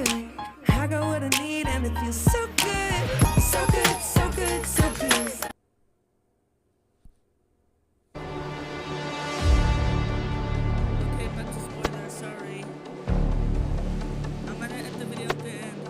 good. I got what I need and it feels so good. So good, so good, so good. Okay, back to spoilers, sorry. I'm gonna end the video at the end.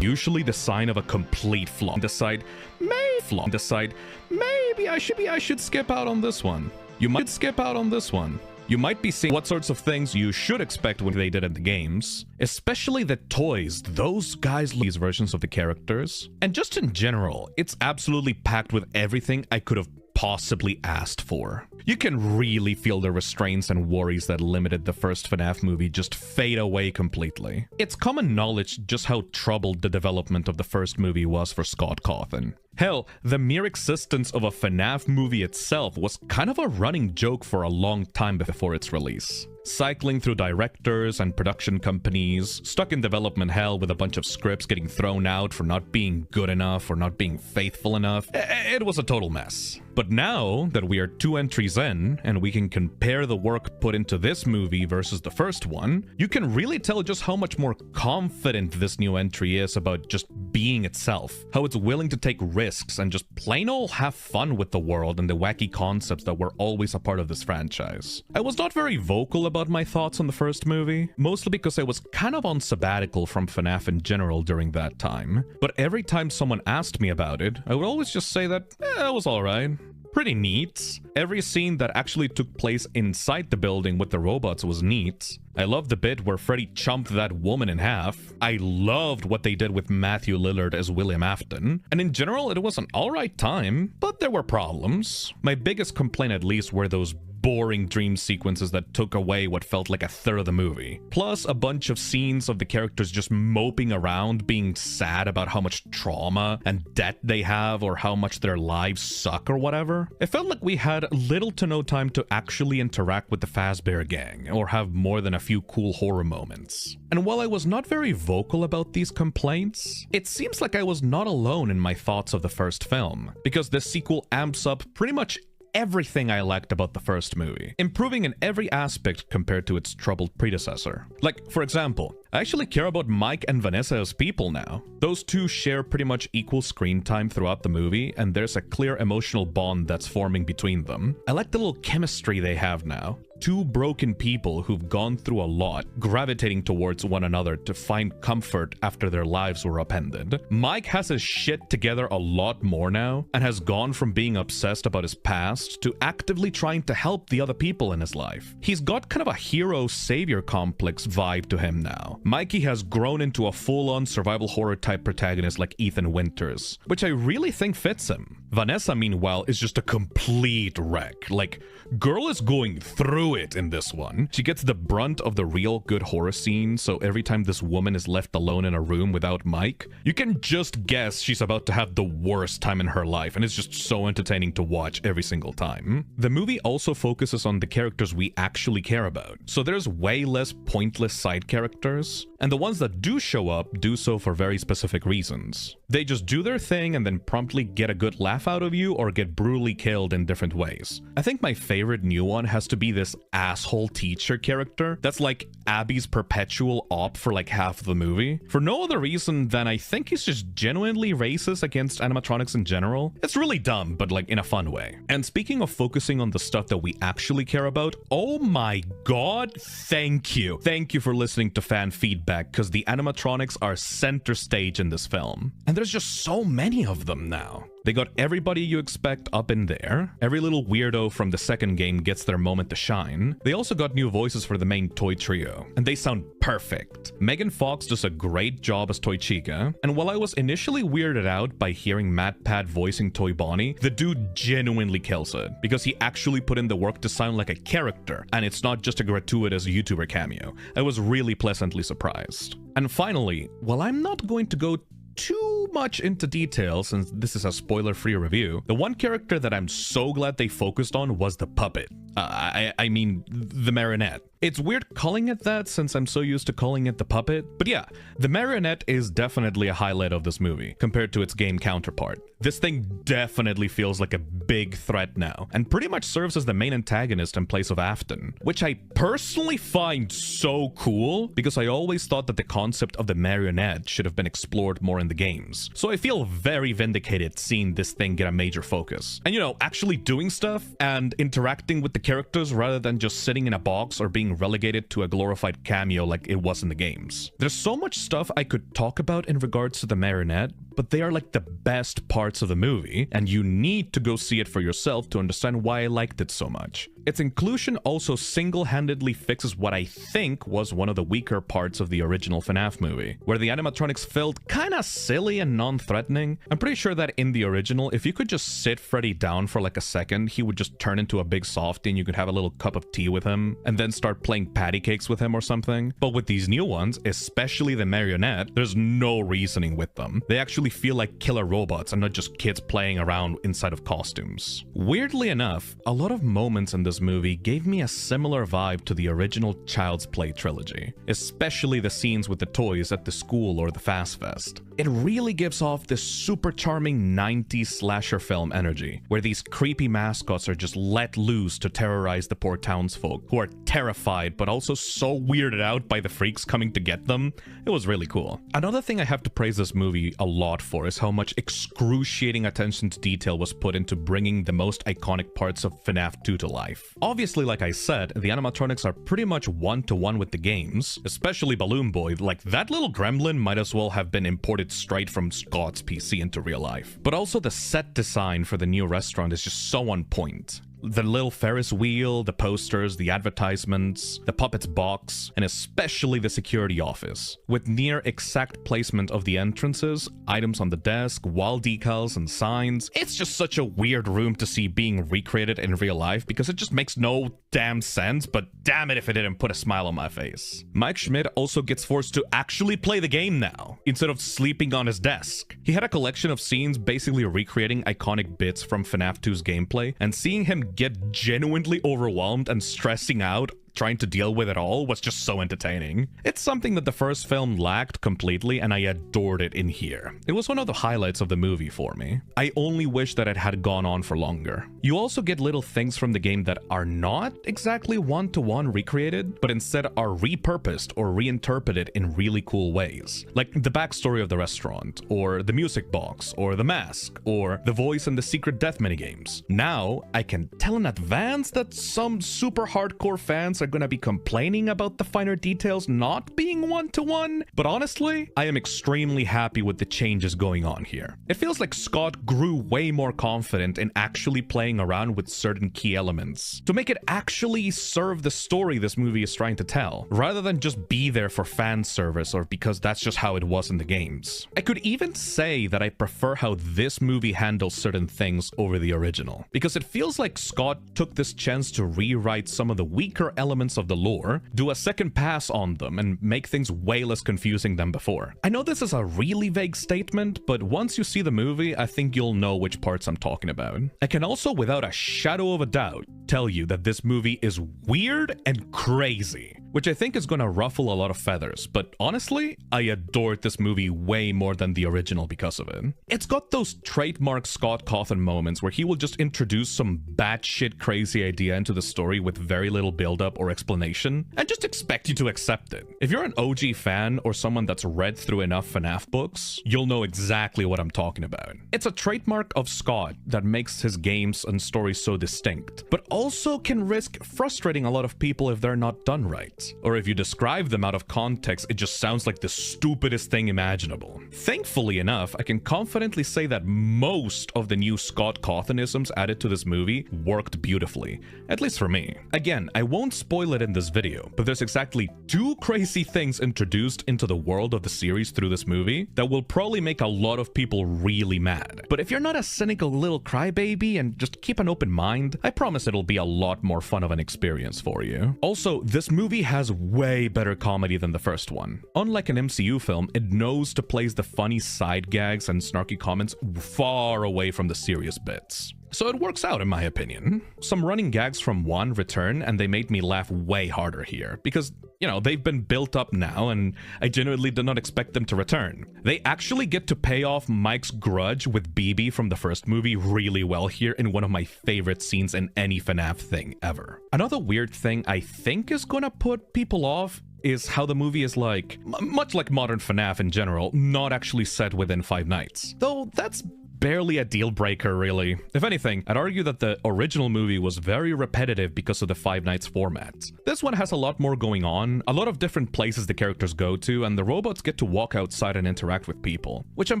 Usually the sign of a complete flop. Decide maybe I should skip out on this one. You might skip out on this one. You might be seeing what sorts of things you should expect when they did in the games, especially the toys. Those guys these versions of the characters, and just in general, it's absolutely packed with everything I could have possibly asked for. You can really feel the restraints and worries that limited the first FNAF movie just fade away completely. It's common knowledge just how troubled the development of the first movie was for Scott Cawthon. Hell, the mere existence of a FNAF movie itself was kind of a running joke for a long time before its release. Cycling through directors and production companies, stuck in development hell with a bunch of scripts getting thrown out for not being good enough or not being faithful enough. It was a total mess. But now that we are 2 entries in, and we can compare the work put into this movie versus the first one, you can really tell just how much more confident this new entry is about just being itself. How it's willing to take risks and just plain old have fun with the world and the wacky concepts that were always a part of this franchise. I was not very vocal about my thoughts on the first movie, mostly because I was kind of on sabbatical from FNAF in general during that time. But every time someone asked me about it, I would always just say that, it was alright. Pretty neat. Every scene that actually took place inside the building with the robots was neat. I loved the bit where Freddy chomped that woman in half. I loved what they did with Matthew Lillard as William Afton. And in general, it was an alright time, but there were problems. My biggest complaint at least were those boring dream sequences that took away what felt like a third of the movie. Plus a bunch of scenes of the characters just moping around, being sad about how much trauma and debt they have or how much their lives suck or whatever. It felt like we had little to no time to actually interact with the Fazbear gang or have more than a few cool horror moments. And while I was not very vocal about these complaints, it seems like I was not alone in my thoughts of the first film, because the sequel amps up pretty much everything I liked about the first movie, improving in every aspect compared to its troubled predecessor. Like, for example, I actually care about Mike and Vanessa as people now. Those two share pretty much equal screen time throughout the movie, and there's a clear emotional bond that's forming between them. I like the little chemistry they have now. Two broken people who've gone through a lot, gravitating towards one another to find comfort after their lives were upended. Mike has his shit together a lot more now, and has gone from being obsessed about his past to actively trying to help the other people in his life. He's got kind of a hero-savior complex vibe to him now. Mikey has grown into a full-on survival horror type protagonist like Ethan Winters, which I really think fits him. Vanessa, meanwhile, is just a complete wreck. Like, girl is going through it in this one. She gets the brunt of the real good horror scene, so every time this woman is left alone in a room without Mike, you can just guess she's about to have the worst time in her life, and it's just so entertaining to watch every single time. The movie also focuses on the characters we actually care about, so there's way less pointless side characters, and the ones that do show up do so for very specific reasons. They just do their thing and then promptly get a good laugh out of you or get brutally killed in different ways. I think my favorite new one has to be this asshole teacher character that's like Abby's perpetual op for like half of the movie, for no other reason than I think he's just genuinely racist against animatronics in general. It's really dumb, but like in a fun way. And speaking of focusing on the stuff that we actually care about, oh my god, thank you for listening to fan feedback, because the animatronics are center stage in this film, and there's just so many of them now. They got everybody you expect up in there. Every little weirdo from the second game gets their moment to shine. They also got new voices for the main toy trio, and they sound perfect. Megan Fox does a great job as Toy Chica, and while I was initially weirded out by hearing MatPat voicing Toy Bonnie, the dude genuinely kills it, because he actually put in the work to sound like a character, and it's not just a gratuitous YouTuber cameo. I was really pleasantly surprised. And finally, while I'm not going to go too much into detail since this is a spoiler-free review, the one character that I'm so glad they focused on was the puppet. I mean, the marionette. It's weird calling it that since I'm so used to calling it the puppet, but yeah, the marionette is definitely a highlight of this movie compared to its game counterpart. This thing definitely feels like a big threat now, and pretty much serves as the main antagonist in place of Afton, which I personally find so cool because I always thought that the concept of the marionette should have been explored more in the games. So I feel very vindicated seeing this thing get a major focus. And you know, actually doing stuff and interacting with the characters rather than just sitting in a box or being relegated to a glorified cameo like it was in the games. There's so much stuff I could talk about in regards to the marionette, but they are like the best parts of the movie, and you need to go see it for yourself to understand why I liked it so much. Its inclusion also single-handedly fixes what I think was one of the weaker parts of the original FNAF movie, where the animatronics felt kinda silly and non-threatening. I'm pretty sure that in the original, if you could just sit Freddy down for like a second, he would just turn into a big softie and you could have a little cup of tea with him, and then start playing patty cakes with him or something. But with these new ones, especially the marionette, there's no reasoning with them. They actually feel like killer robots and not just kids playing around inside of costumes. Weirdly enough, a lot of moments in this movie gave me a similar vibe to the original Child's Play trilogy, especially the scenes with the toys at the school or the Fast Fest. It really gives off this super charming 90s slasher film energy, where these creepy mascots are just let loose to terrorize the poor townsfolk, who are terrified but also so weirded out by the freaks coming to get them. It was really cool. Another thing I have to praise this movie a lot for is how much excruciating attention to detail was put into bringing the most iconic parts of FNAF 2 to life. Obviously, like I said, the animatronics are pretty much one-to-one with the games, especially Balloon Boy. Like, that little gremlin might as well have been imported straight from Scott's PC into real life. But also the set design for the new restaurant is just so on point. The little Ferris wheel, the posters, the advertisements, the puppet's box, and especially the security office, with near exact placement of the entrances, items on the desk, wall decals, and signs. It's just such a weird room to see being recreated in real life because it just makes no damn sense, but damn it if it didn't put a smile on my face. Mike Schmidt also gets forced to actually play the game now, instead of sleeping on his desk. He had a collection of scenes basically recreating iconic bits from FNAF 2's gameplay, and seeing him get genuinely overwhelmed and stressing out trying to deal with it all was just so entertaining. It's something that the first film lacked completely, and I adored it in here. It was one of the highlights of the movie for me. I only wish that it had gone on for longer. You also get little things from the game that are not exactly one-to-one recreated, but instead are repurposed or reinterpreted in really cool ways. Like the backstory of the restaurant, or the music box, or the mask, or the voice in the secret death minigames. Now, I can tell in advance that some super hardcore fans are gonna be complaining about the finer details not being one-to-one, but honestly, I am extremely happy with the changes going on here. It feels like Scott grew way more confident in actually playing around with certain key elements to make it actually serve the story this movie is trying to tell, rather than just be there for fan service or because that's just how it was in the games. I could even say that I prefer how this movie handles certain things over the original, because it feels like Scott took this chance to rewrite some of the weaker elements of the lore, do a second pass on them, and make things way less confusing than before. I know this is a really vague statement, but once you see the movie, I think you'll know which parts I'm talking about. I can also, without a shadow of a doubt, tell you that this movie is weird and crazy, which I think is going to ruffle a lot of feathers, but honestly, I adored this movie way more than the original because of it. It's got those trademark Scott Cawthon moments where he will just introduce some batshit crazy idea into the story with very little build-up or explanation, and just expect you to accept it. If you're an OG fan or someone that's read through enough FNAF books, you'll know exactly what I'm talking about. It's a trademark of Scott that makes his games and stories so distinct, but also can risk frustrating a lot of people if they're not done right. Or if you describe them out of context, it just sounds like the stupidest thing imaginable. Thankfully enough, I can confidently say that most of the new Scott Cawthonisms added to this movie worked beautifully, at least for me. Again, I won't spoil it in this video, but there's exactly 2 crazy things introduced into the world of the series through this movie that will probably make a lot of people really mad. But if you're not a cynical little crybaby and just keep an open mind, I promise it'll be a lot more fun of an experience for you. Also, this movie has way better comedy than the first one. Unlike an MCU film, it knows to place the funny side gags and snarky comments far away from the serious bits. So it works out in my opinion. Some running gags from 1 return, and they made me laugh way harder here, because, you know, they've been built up now, and I genuinely did not expect them to return. They actually get to pay off Mike's grudge with BB from the first movie really well here in one of my favorite scenes in any FNAF thing ever. Another weird thing I think is gonna put people off is how the movie is like, much like modern FNAF in general, not actually set within Five Nights. Though that's barely a deal breaker, really. If anything, I'd argue that the original movie was very repetitive because of the Five Nights format. This one has a lot more going on, a lot of different places the characters go to, and the robots get to walk outside and interact with people, which I'm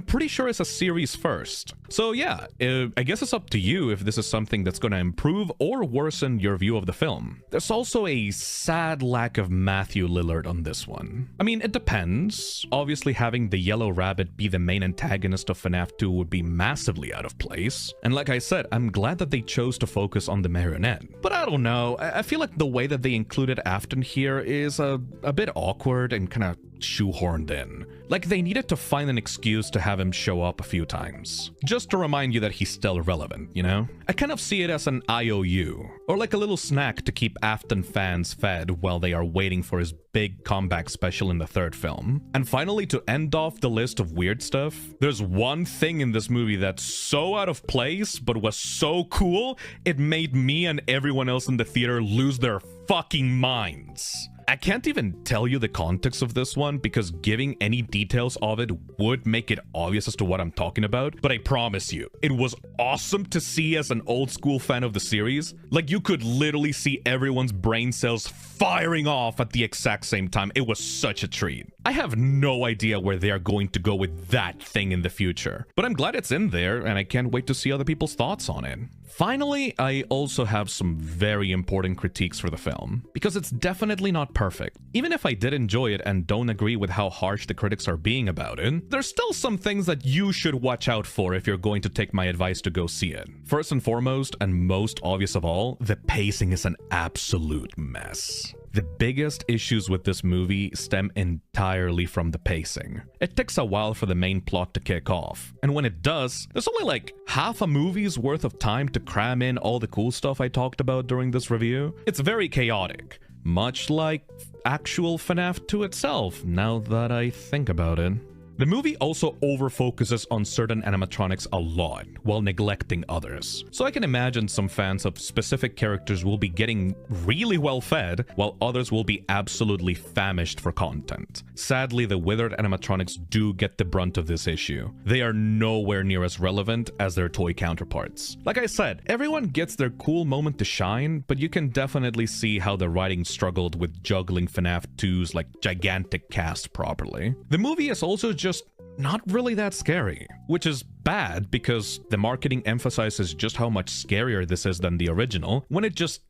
pretty sure is a series first. So yeah, I guess it's up to you if this is something that's going to improve or worsen your view of the film. There's also a sad lack of Matthew Lillard on this one. I mean, it depends. Obviously, having the Yellow Rabbit be the main antagonist of FNAF 2 would be massively out of place. And like I said, I'm glad that they chose to focus on the marionette. But I don't know, I feel like the way that they included Afton here is a bit awkward and kind of shoehorned in. Like they needed to find an excuse to have him show up a few times. Just to remind you that he's still relevant, you know? I kind of see it as an IOU, or like a little snack to keep Afton fans fed while they are waiting for his big comeback special in the 3rd film. And finally, to end off the list of weird stuff, there's one thing in this movie that's so out of place, but was so cool, it made me and everyone else in the theater lose their fucking minds. I can't even tell you the context of this one because giving any details of it would make it obvious as to what I'm talking about, but I promise you, it was awesome to see as an old school fan of the series. Like, you could literally see everyone's brain cells firing off at the exact same time. It was such a treat. I have no idea where they are going to go with that thing in the future, but I'm glad it's in there and I can't wait to see other people's thoughts on it. Finally, I also have some very important critiques for the film, because it's definitely not perfect. Even if I did enjoy it and don't agree with how harsh the critics are being about it, there's still some things that you should watch out for if you're going to take my advice to go see it. First and foremost, and most obvious of all, the pacing is an absolute mess. The biggest issues with this movie stem entirely from the pacing. It takes a while for the main plot to kick off, and when it does, there's only like half a movie's worth of time to cram in all the cool stuff I talked about during this review. It's very chaotic, much like actual FNAF 2 itself, now that I think about it. The movie also over-focuses on certain animatronics a lot, while neglecting others. So I can imagine some fans of specific characters will be getting really well fed, while others will be absolutely famished for content. Sadly, the withered animatronics do get the brunt of this issue. They are nowhere near as relevant as their toy counterparts. Like I said, everyone gets their cool moment to shine, but you can definitely see how the writing struggled with juggling FNAF 2's like gigantic cast properly. The movie is also just not really that scary, which is bad because the marketing emphasizes just how much scarier this is than the original, when it just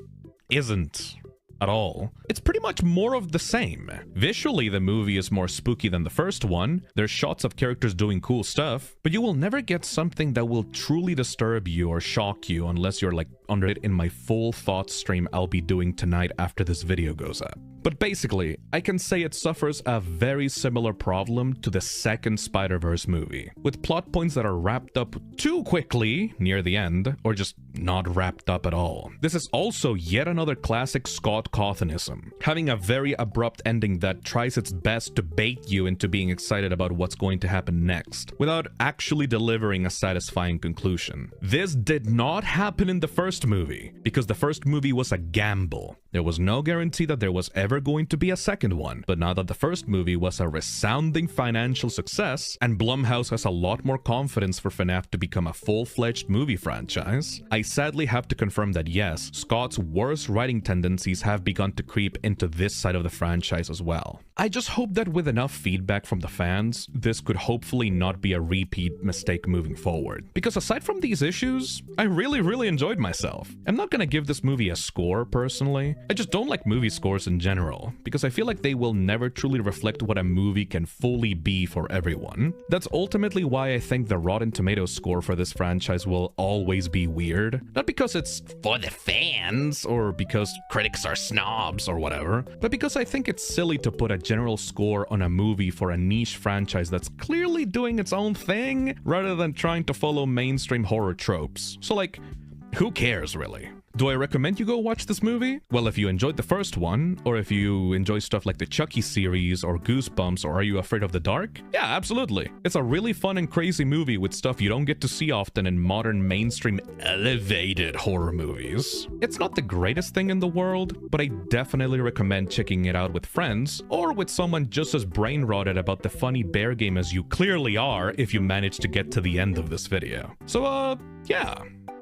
isn't at all. It's pretty much more of the same. Visually, the movie is more spooky than the first one. There's shots of characters doing cool stuff, but you will never get something that will truly disturb you or shock you unless you're like under it in my full thoughts stream I'll be doing tonight after this video goes up. But basically, I can say it suffers a very similar problem to the second Spider-Verse movie, with plot points that are wrapped up too quickly near the end, or just not wrapped up at all. This is also yet another classic Scott Cawthonism, having a very abrupt ending that tries its best to bait you into being excited about what's going to happen next, without actually delivering a satisfying conclusion. This did not happen in the first movie, because the first movie was a gamble. There was no guarantee that there was ever going to be a second one, but now that the first movie was a resounding financial success, and Blumhouse has a lot more confidence for FNAF to become a full-fledged movie franchise, I sadly have to confirm that yes, Scott's worst writing tendencies have begun to creep into this side of the franchise as well. I just hope that with enough feedback from the fans, this could hopefully not be a repeat mistake moving forward. Because aside from these issues, I really enjoyed myself. I'm not gonna give this movie a score personally. I just don't like movie scores in general, because I feel like they will never truly reflect what a movie can fully be for everyone. That's ultimately why I think the Rotten Tomatoes score for this franchise will always be weird. Not because it's for the fans, or because critics are snobs or whatever, but because I think it's silly to put a general score on a movie for a niche franchise that's clearly doing its own thing, rather than trying to follow mainstream horror tropes. So like, who cares really? Do I recommend you go watch this movie? Well, if you enjoyed the first one, or if you enjoy stuff like the Chucky series, or Goosebumps, or Are You Afraid of the Dark? Yeah, absolutely. It's a really fun and crazy movie with stuff you don't get to see often in modern mainstream elevated horror movies. It's not the greatest thing in the world, but I definitely recommend checking it out with friends, or with someone just as brain-rotted about the funny bear game as you clearly are if you manage to get to the end of this video. So, yeah.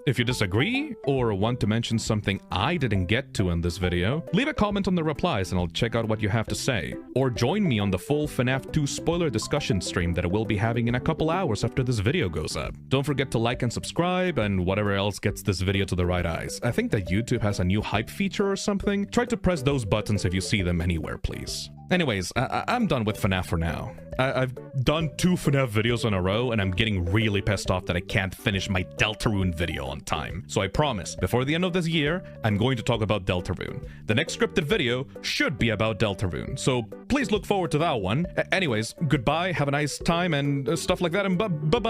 If you disagree, or want to mention something I didn't get to in this video, leave a comment on the replies and I'll check out what you have to say. Or join me on the full FNAF 2 spoiler discussion stream that I will be having in a couple hours after this video goes up. Don't forget to like and subscribe, and whatever else gets this video to the right eyes. I think that YouTube has a new hype feature or something. Try to press those buttons if you see them anywhere, please. Anyways, I'm done with FNAF for now. I've done 2 FNAF videos in a row, and I'm getting really pissed off that I can't finish my Deltarune video on time. So I promise, before the end of this year, I'm going to talk about Deltarune. The next scripted video should be about Deltarune, so please look forward to that one. Anyways, goodbye, have a nice time, and stuff like that, and bye-bye!